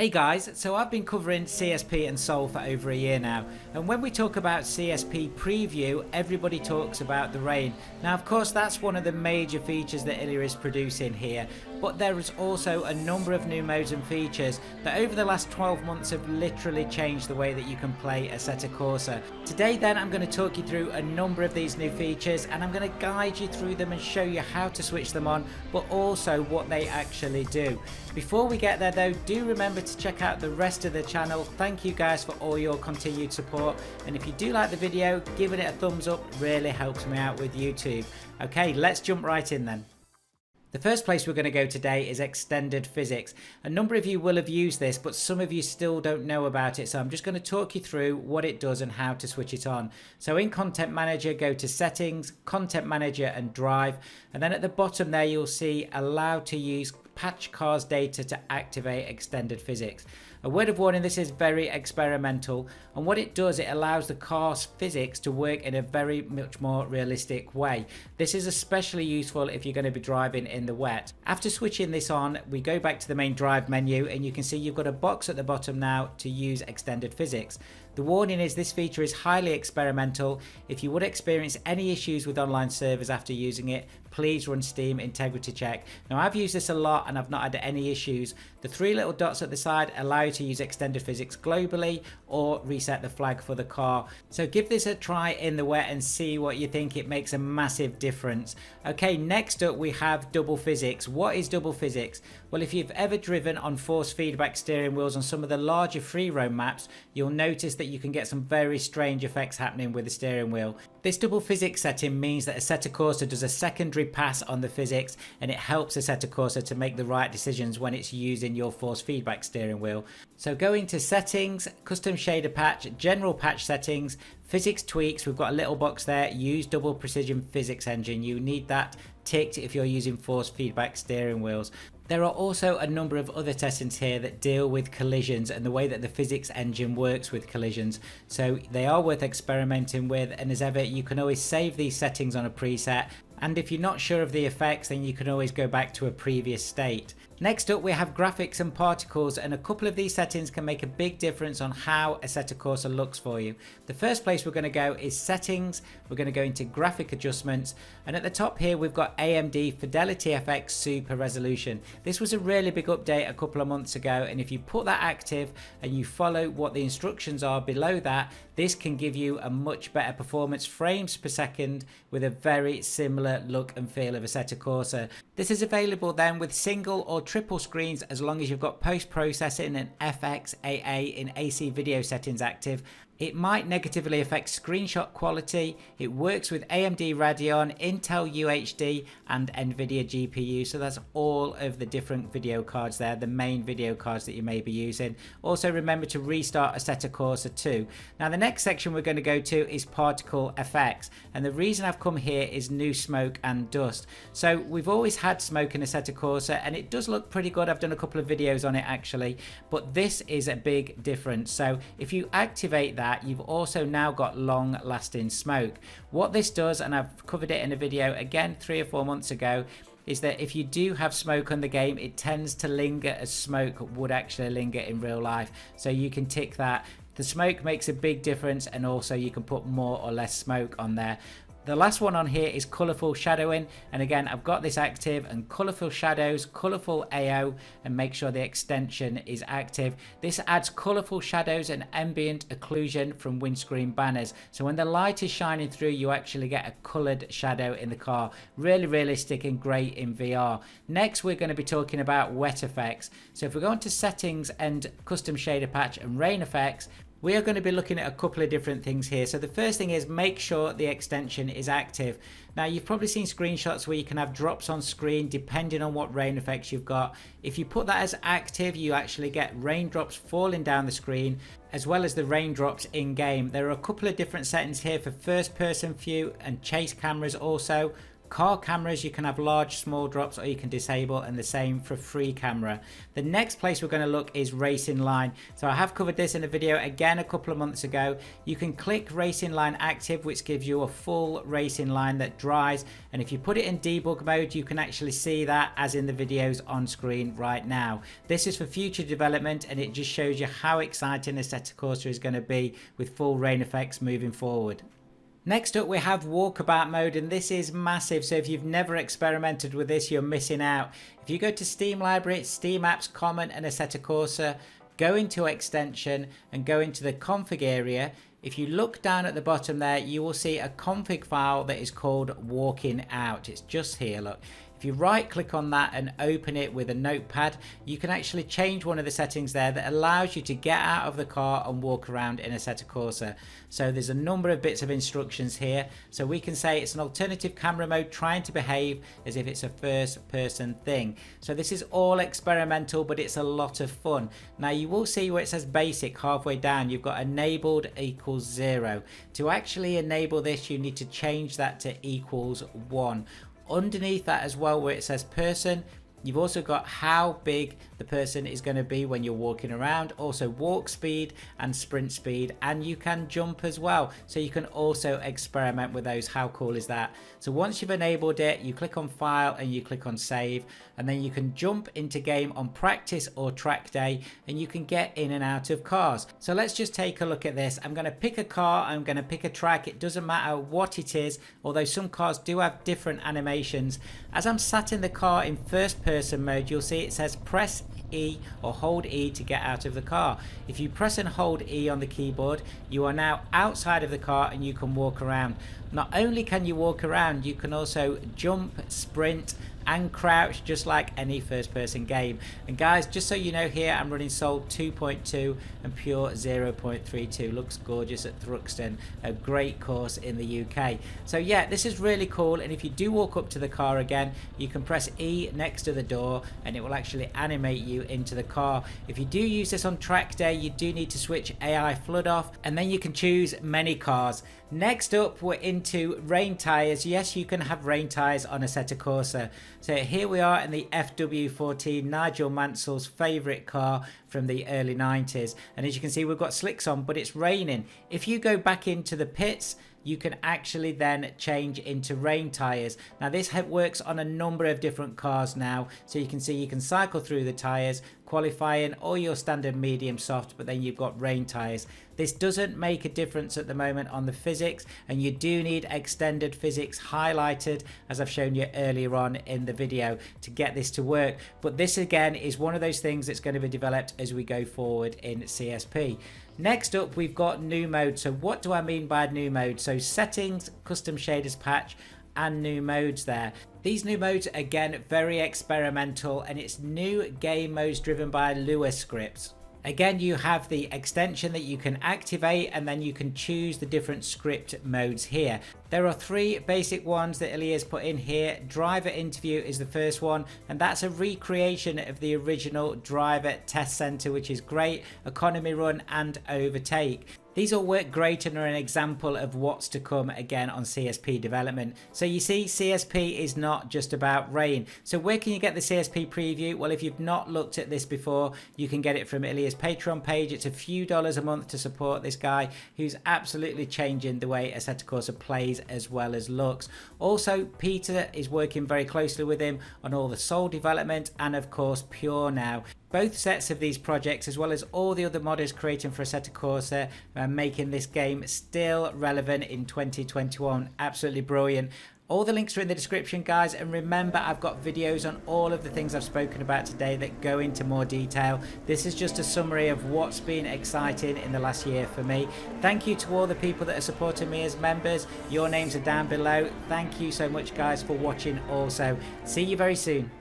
Hey guys, so I've been covering CSP and Sol for over a year now, and when we talk about CSP preview, everybody talks about the rain. Now of course that's one of the major features that Ilya is producing here, but there is also a number of new modes and features that over the last 12 months have literally changed the way that you can play Assetto Corsa. Today then I'm going to talk you through a number of these new features, and I'm going to guide you through them and show you how to switch them on, but also what they actually do. Before we get there though, do remember to check out the rest of the channel. Thank you guys for all your continued support, and if you do like the video, giving it a thumbs up really helps me out with YouTube. Okay, let's jump right in then. The first place we're going to go today is extended physics. A number of you will have used this, but some of you still don't know about it, so I'm just going to talk you through what it does and how to switch it on. So in Content Manager, go to Settings, Content Manager and Drive, and then at the bottom there you'll see Allow to use patch cars data to activate extended physics. A word of warning, this is very experimental, and what it does, it allows the car's physics to work in a very much more realistic way. This is especially useful if you're going to be driving in the wet. After switching this on, we go back to the main drive menu, and you can see you've got a box at the bottom now to use extended physics. The warning is this feature is highly experimental. If you would experience any issues with online servers after using it, please run Steam integrity check. Now I've used this a lot and I've not had any issues. The three little dots at the side allow you to use extended physics globally or reset the flag for the car. So give this a try in the wet and see what you think. It makes a massive difference. Okay, next up we have double physics. What is double physics? Well, if you've ever driven on force feedback steering wheels on some of the larger free roam maps, you'll notice that you can get some very strange effects happening with the steering wheel. This double physics setting means that Assetto Corsa does a secondary pass on the physics, and it helps Assetto Corsa to make the right decisions when it's using your force feedback steering wheel. So going to Settings, Custom Shader Patch, General Patch Settings, Physics Tweaks, we've got a little box there, use double precision physics engine. You need that ticked if you're using force feedback steering wheels. There are also a number of other settings here that deal with collisions and the way that the physics engine works with collisions. So they are worth experimenting with, and as ever, you can always save these settings on a preset. And if you're not sure of the effects, then you can always go back to a previous state. Next up we have graphics and particles, and a couple of these settings can make a big difference on how Assetto Corsa looks for you. The first place we're going to go is Settings. We're going to go into Graphic Adjustments, and at the top here we've got AMD Fidelity FX Super Resolution. This was a really big update a couple of months ago, and if you put that active and you follow what the instructions are below that, this can give you a much better performance frames per second with a very similar look and feel of Assetto Corsa. This is available then with single or triple screens as long as you've got post-processing and FXAA in AC video settings active. It might negatively affect screenshot quality. It works with AMD Radeon, Intel UHD and Nvidia GPU, so that's all of the different video cards there, the main video cards that you may be using. Also remember to restart Assetto Corsa 2. Now the next section we're going to go to is particle effects, and the reason I've come here is new smoke and dust. So we've always had smoke in Assetto Corsa and it does look pretty good. I've done a couple of videos on it actually, but this is a big difference. So if you activate that, you've also now got long lasting smoke. What this does, and I've covered it in a video again 3 or 4 months ago, is that if you do have smoke on the game, it tends to linger as smoke would actually linger in real life. So you can tick that. The smoke makes a big difference, and also you can put more or less smoke on there. The last one on here is colourful shadowing, and again I've got this active, and colourful shadows, colourful AO, and make sure the extension is active. This adds colourful shadows and ambient occlusion from windscreen banners, so when the light is shining through you actually get a coloured shadow in the car. Really realistic and great in VR. Next we're going to be talking about wet effects. So if we go into Settings and Custom Shader Patch and Rain Effects, we are going to be looking at a couple of different things here. So the first thing is make sure the extension is active. Now you've probably seen screenshots where you can have drops on screen depending on what rain effects you've got. If you put that as active, you actually get raindrops falling down the screen as well as the raindrops in game. There are a couple of different settings here for first person view and chase cameras also. car cameras, you can have large, small drops, or you can disable, and the same for free camera. The next place we're going to look is Racing Line. So I have covered this in a video again a couple of months ago. You can click Racing Line Active, which gives you a full racing line that dries, and if you put it in debug mode, you can actually see that as in the videos on screen right now. This is for future development, and it just shows you how exciting Assetto Corsa is going to be with full rain effects moving forward. Next up we have walkabout mode, and this is massive, so if you've never experimented with this, you're missing out. If you go to Steam Library, Steam Apps, Common and Assetto Corsa, go into Extension and go into the config area. If you look down at the bottom there, you will see a config file that is called walking out. It's just here, look. If you right click on that and open it with a notepad, you can actually change one of the settings there that allows you to get out of the car and walk around in Assetto Corsa. So there's a number of bits of instructions here. So we can say it's an alternative camera mode trying to behave as if it's a first person thing. So this is all experimental, but it's a lot of fun. Now you will see where it says basic halfway down, you've got enabled equals 0. To actually enable this, you need to change that to equals 1. Underneath that as well, where it says person, you've also got how big the person is going to be when you're walking around, also walk speed and sprint speed, and you can jump as well, so you can also experiment with those. How cool is that? So once you've enabled it, you click on file and you click on save, and then you can jump into game on practice or track day, and you can get in and out of cars. So let's just take a look at this. I'm going to pick a car, I'm going to pick a track. It doesn't matter what it is, although some cars do have different animations. As I'm sat in the car in first person mode, you'll see it says press E or hold E to get out of the car. If you press and hold E on the keyboard, you are now outside of the car and you can walk around. Not only can you walk around, you can also jump, sprint and crouch, just like any first person game. And guys, just so you know, here I'm running Soul 2.2 and Pure 0.32. Looks gorgeous at Thruxton, a great course in the UK. So yeah, this is really cool, and if you do walk up to the car again, you can press E next to the door and it will actually animate you into the car. If you do use this on track day, you do need to switch AI flood off, and then you can choose many cars. Next up, we're into rain tyres. Yes, you can have rain tyres on Assetto Corsa. So here we are in the FW14, Nigel Mansell's favourite car from the early 90s. And as you can see, we've got slicks on, but it's raining. If you go back into the pits, you can actually then change into rain tyres. Now this works on a number of different cars now. So you can see you can cycle through the tyres, qualifying or your standard medium soft, but then you've got rain tyres. This doesn't make a difference at the moment on the physics, and you do need extended physics highlighted, as I've shown you earlier on in the video, to get this to work. But this again is one of those things that's going to be developed as we go forward in CSP. Next up, we've got new mode. So what do I mean by new mode? So settings, custom shaders patch, and new modes there. These new modes, again, very experimental, and it's new game modes driven by Lua scripts. Again, you have the extension that you can activate, and then you can choose the different script modes here. There are 3 basic ones that Ilya's put in here. Driver interview is the first one, and that's a recreation of the original driver test center, which is great. Economy run and overtake. These all work great and are an example of what's to come again on CSP development. So you see, CSP is not just about rain. So where can you get the CSP preview? Well, if you've not looked at this before, you can get it from Ilya's Patreon page. It's a few dollars a month to support this guy who's absolutely changing the way Assetto Corsa plays as well as looks. Also, Peter is working very closely with him on all the Soul development and of course Pure now. Both sets of these projects, as well as all the other modders creating for Assetto Corsa, are making this game still relevant in 2021. Absolutely brilliant. All the links are in the description, guys, and remember, I've got videos on all of the things I've spoken about today that go into more detail. This is just a summary of what's been exciting in the last year for me. Thank you to all the people that are supporting me as members. Your names are down below. Thank you so much, guys, for watching also. See you very soon.